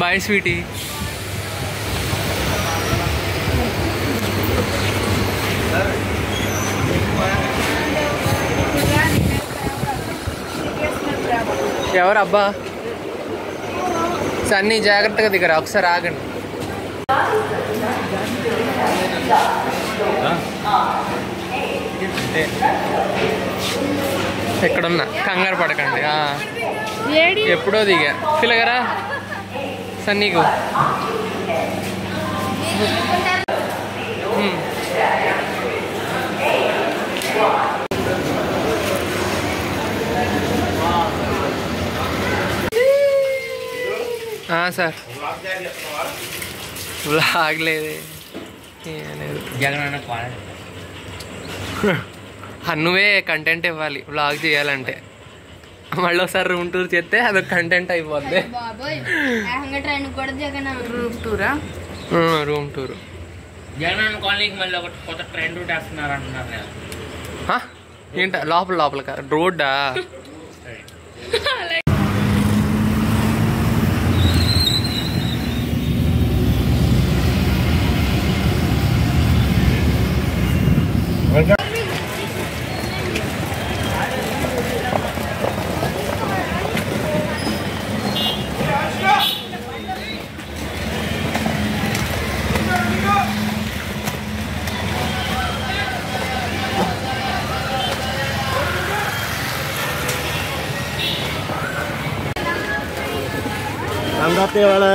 Bye sweetie. ఎవరు అబ్బా? సన్నీ జాగ్రత్తగా దిగరా, ఒకసారి ఆగండి. ఎక్కడున్నా కంగారు పడకండి. ఎప్పుడో దిగా పిల్లగారా సన్నీకు. సార్ వ్లాగ్ లేదే. నువ్వే కంటెంట్ ఇవ్వాలి వ్లాగ్ చేయాలంటే. మళ్ళీ ఒకసారి రూమ్ టూర్ చేస్తే అదొక కంటెంట్ అయిపోద్ది. రూమ్ టూర్ ఏంట లోపల లోపల రోడ్డా? Angkat ya wala.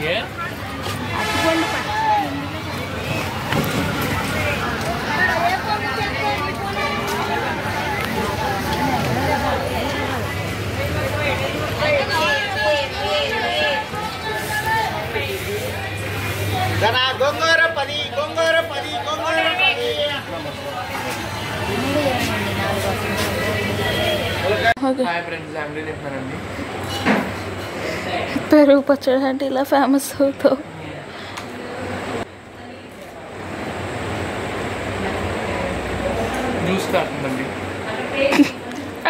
Ya. Sana gongora padi, gongora padi, gongora padi. Hi friends, family చెప్పానండి. పెరుగు పచ్చడి అంటే ఇలా ఫేమస్ అవుతావు. జ్యూస్ కాకుందండి.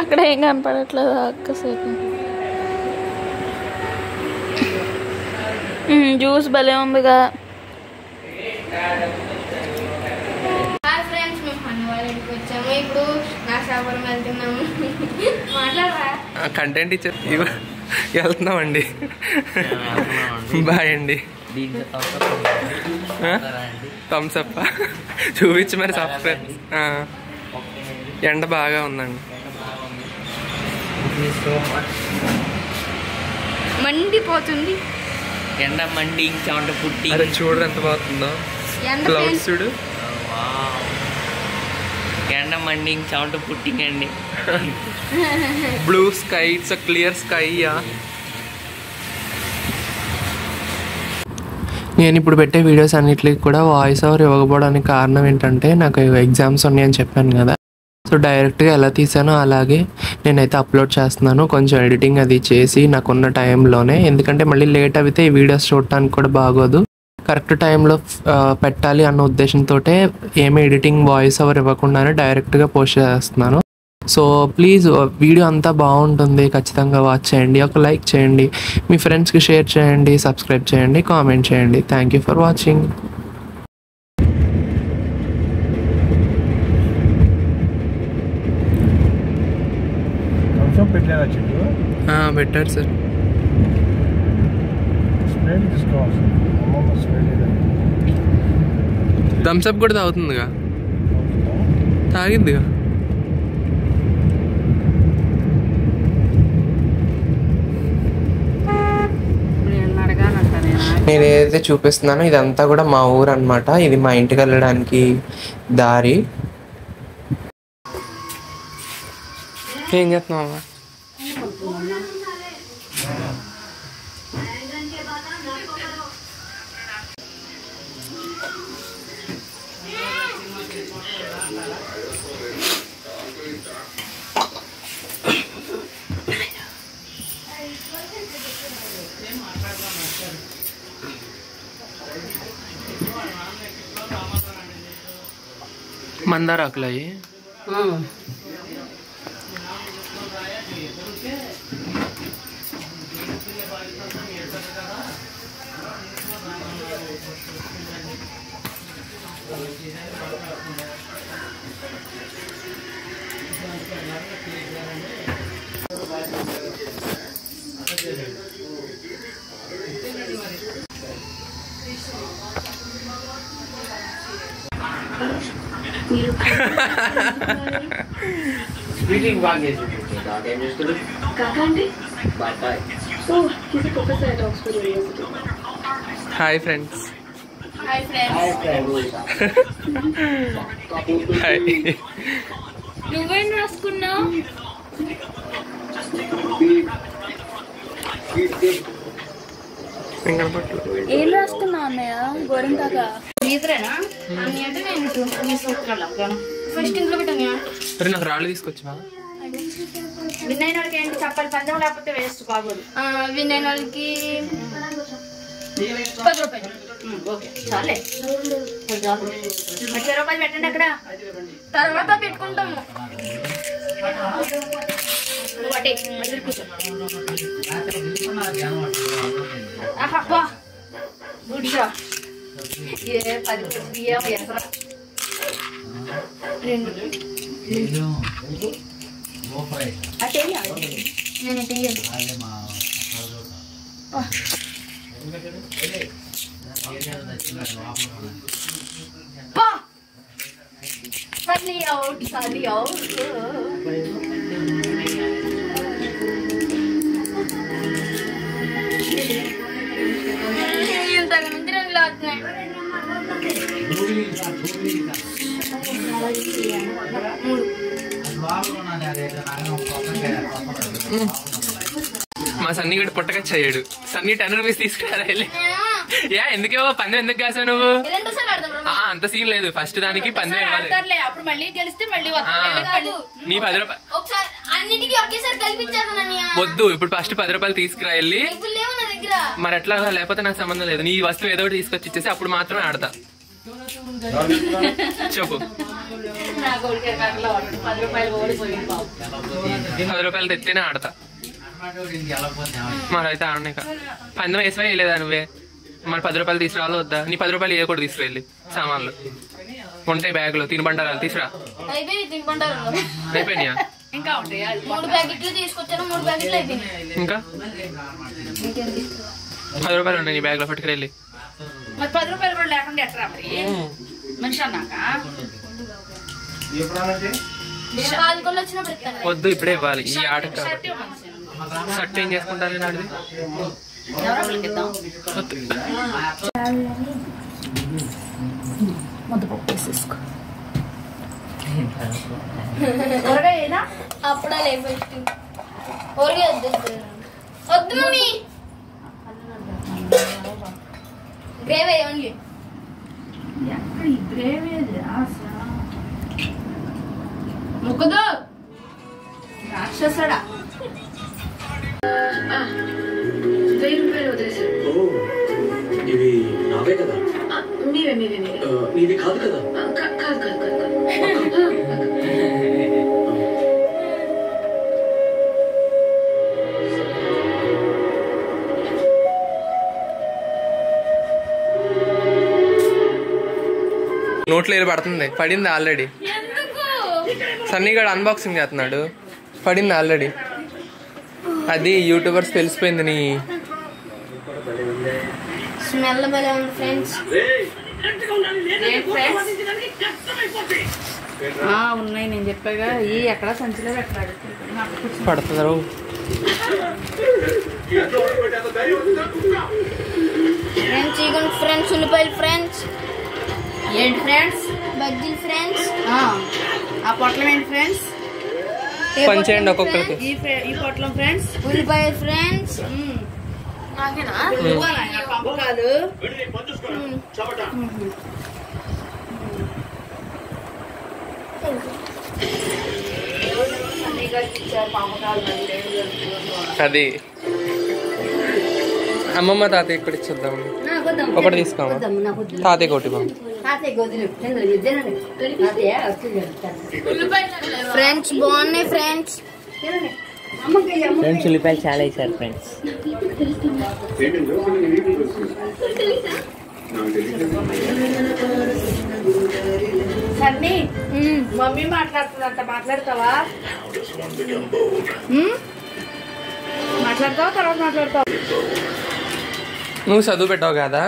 అక్కడ ఏం కనపడట్లేదు అక్కసేపు. జ్యూస్ భలే ఉందిగా. ఇప్పుడు నాసాపురం వెళ్తున్నాము. కంటెంట్ ఇచ్చారు వెళ్తున్నామండి. బాయ్ అండి. థమ్స్ అప్ చూపించి మరి సబ్స్క్రైబ్. ఎండ బాగా ఉందండి. మండిపోతుంది ఎండ మండి చెమట పుట్టి. అరే చూడు ఎంత బాగుందో క్లౌడ్స్ చూడు. ఎండ మండి చెమట పుట్టింగండి. Blue sky, it's a clear sky. నేను ఇప్పుడు పెట్టే వీడియోస్ అన్నిటికి కూడా వాయిస్ ఓవర్ ఇవ్వకపోవడానికి కారణం ఏంటంటే నాకు ఎగ్జామ్స్ ఉన్నాయని చెప్పాను కదా. సో డైరెక్ట్గా ఎలా తీసానో అలాగే నేనైతే అప్లోడ్ చేస్తున్నాను. కొంచెం ఎడిటింగ్ అది చేసి నాకున్న టైంలోనే, ఎందుకంటే మళ్ళీ లేట్ అయితే ఈ వీడియోస్ చూడటానికి కూడా బాగోదు. కరెక్ట్ టైంలో పెట్టాలి అన్న ఉద్దేశంతో ఏమి ఎడిటింగ్ వాయిస్ ఓవర్ ఇవ్వకుండానే డైరెక్ట్గా పోస్ట్ చేస్తున్నాను. సో ప్లీజ్ వీడియో అంతా బాగుంటుంది, ఖచ్చితంగా వాచ్ చేయండి. ఒక లైక్ చేయండి, మీ ఫ్రెండ్స్కి షేర్ చేయండి, సబ్స్క్రైబ్ చేయండి, కామెంట్ చేయండి. Thank you for watching. పెట్టారు సార్. థమ్స్అప్ కూడా తాగుతుందిగా, తాగిద్దిగా. నేను ఏదైతే చూపిస్తున్నానో ఇదంతా కూడా మా ఊరు అనమాట. ఇది మా ఇంటికి వెళ్ళడానికి దారి. ఏం చేస్తున్నావా? మందారాకులు అయ్యి స్పీకింగ్ బాగా చేసింది ఏం చేస్తుంది bye. Hi friends. Hi friends. Hi. నువ్వేం రాసుకున్నావు? ఏం రాసుకున్నావు అన్నయ్య? గోరింటాక నీతరేనా అన్నీ అంటే నేను ఫస్ట్ ఇంట్లో పెట్టాను. సరే నాకు రాళ్ళు తీసుకొచ్చా. విన్నైన వాళ్ళకి ఏంటి చెప్పాలి, పందెం లేకపోతే వేస్ట్ బాగోదు. విన్నైన వాళ్ళకి 10 రూపాయలు. ఓకే చాలే, 20 రూపాయలు పెట్టండి అక్కడ, తర్వాత పెట్టుకుంటాము. ఒకటి మధ్యలో కూర్చో. ఆహా గుడ్ షాట్. 10 ఎసరా 2 అటే నేను తీయను. సర్లీ అవుట్, సర్లీ అవుట్. ఇంతకు ముందు 2 లాగుతున్నాయి. మా సన్నీ గడు పుట్టక చేయడు. సన్నీ 10 రూపీస్ తీసుకురా. ఎందుకేవో పందెం ఎందుకు కాసావు నువ్వు? అంత సీన్ లేదు. ఫస్ట్ దానికి పందెం ఇవ్వాలి. అప్పుడు మళ్ళీ గెలిస్తే మళ్ళీ నీ 10 రూపాయలు ఒకసారి అన్నిటికీ ఒకేసారి కల్పించాను. వద్దు. ఇప్పుడు ఫస్ట్ 10 రూపాయలు తీసుకురా వెళ్ళి. నా దగ్గర మరి ఎట్లా? లేకపోతే నాకు సంబంధం లేదు. నీ వస్తువు ఏదో ఒకటి తీసుకొచ్చి ఇచ్చేసి అప్పుడు మాత్రమే ఆడతా. చెప్పు. 10 రూపాయలు తెస్తేనే ఆడతా. మరైతే ఆడనే పందెం వేసినా వేయలేదా నువ్వే? మరి 10 రూపాయలు తీసుకురావాలో వద్దా? నీ 10 రూపాయలు ఏ కూడా తీసుకువెళ్ళి సామాన్లు ఉంటాయి బ్యాగ్ లో. తినబండారాలు తీసుకురా. అయిపోయినాయా? ఇంకా ఉంటాయి. 3 ప్యాకెట్లు తీసుకొచ్చాను. 3 ప్యాకెట్లు అయిపోయినాయి. ఇంకా 10 రూపాయలు ఉన్నాయి నీ బ్యాగ్ లో. పట్టుకురెళ్ళి. మరి 10 రూపాయలు కూడా లేకుండా ఎట్రా మరి మనిషి అన్నాక? పాల్గొని వచ్చినప్పుడు ఇస్తాను. వద్దు, ఇప్పుడే ఇవ్వాలి. ఈ ఆటకు షర్ట్ ఏం చేసుకుంటాను నాడిది. అప్పుడే లేకపోతే ఊరికే వద్దు మమ్మీ. Gravy only. ముక్కదు రాక్షసుడా. 1000 రూపాయలు వదిలేసారు. ఇవి నావే కదా? మీవే నీవి కాదు కదా? కాదు. నోట్లో ఏదో పడుతుంది. పడింది ఆల్రెడీ. సన్నీగాడు అన్బాక్సింగ్ చేస్తున్నాడు. పడింది ఆల్రెడీ. అది యూట్యూబర్స్ తెలిసిపోయింది. నీ స్మెల్ భలే ఉంది ఫ్రెండ్స్. ఉన్నాయి నేను చెప్పాగా. ఈ ఎక్కడ సంచిలో పెట్టాడు పడుతున్నారు. ఫ్రెండ్స్ చికెన్ ఫ్రెండ్స్, ఉల్లిపాయలు ఫ్రెండ్స్. ఏంటి ఫ్రెండ్స్? బజ్జీలు ఫ్రెండ్స్. ఆ పొట్లం ఏంటి ఫ్రెండ్స్? పంచేయండి ఒక్కొక్కరికి. ఈ పొట్లం ఫ్రెండ్స్. ఉల్లిపాయలు ఫ్రెండ్స్. నాకేనా? పంపు కాదు. అది అమ్మమ్మ తాతయ్య ఇక్కడ ఇచ్చేద్దాం. ఒకటి తీసుకోమా? తాతయ్య ఒకటి ఫ్రెండ్స్ బాగున్నాయి ఫ్రెండ్స్. ఫ్రెండ్స్ ఉల్లిపాయలు చాలా వేసారు ఫ్రెండ్స్. సన్నీ మమ్మీ మాట్లాడుతుందంట. మాట్లాడతావా? మాట్లాడతావా తర్వాత మాట్లాడతావా? నువ్వు చదువు పెట్టావు కదా?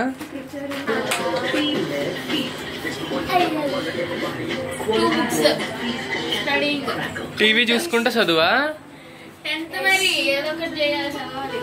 2 books స్టడీయింగ్. టీవీ చూసుకుంటా చదువా? 10th మరి ఏదో ఒకటి చేయాలి చదవాలి.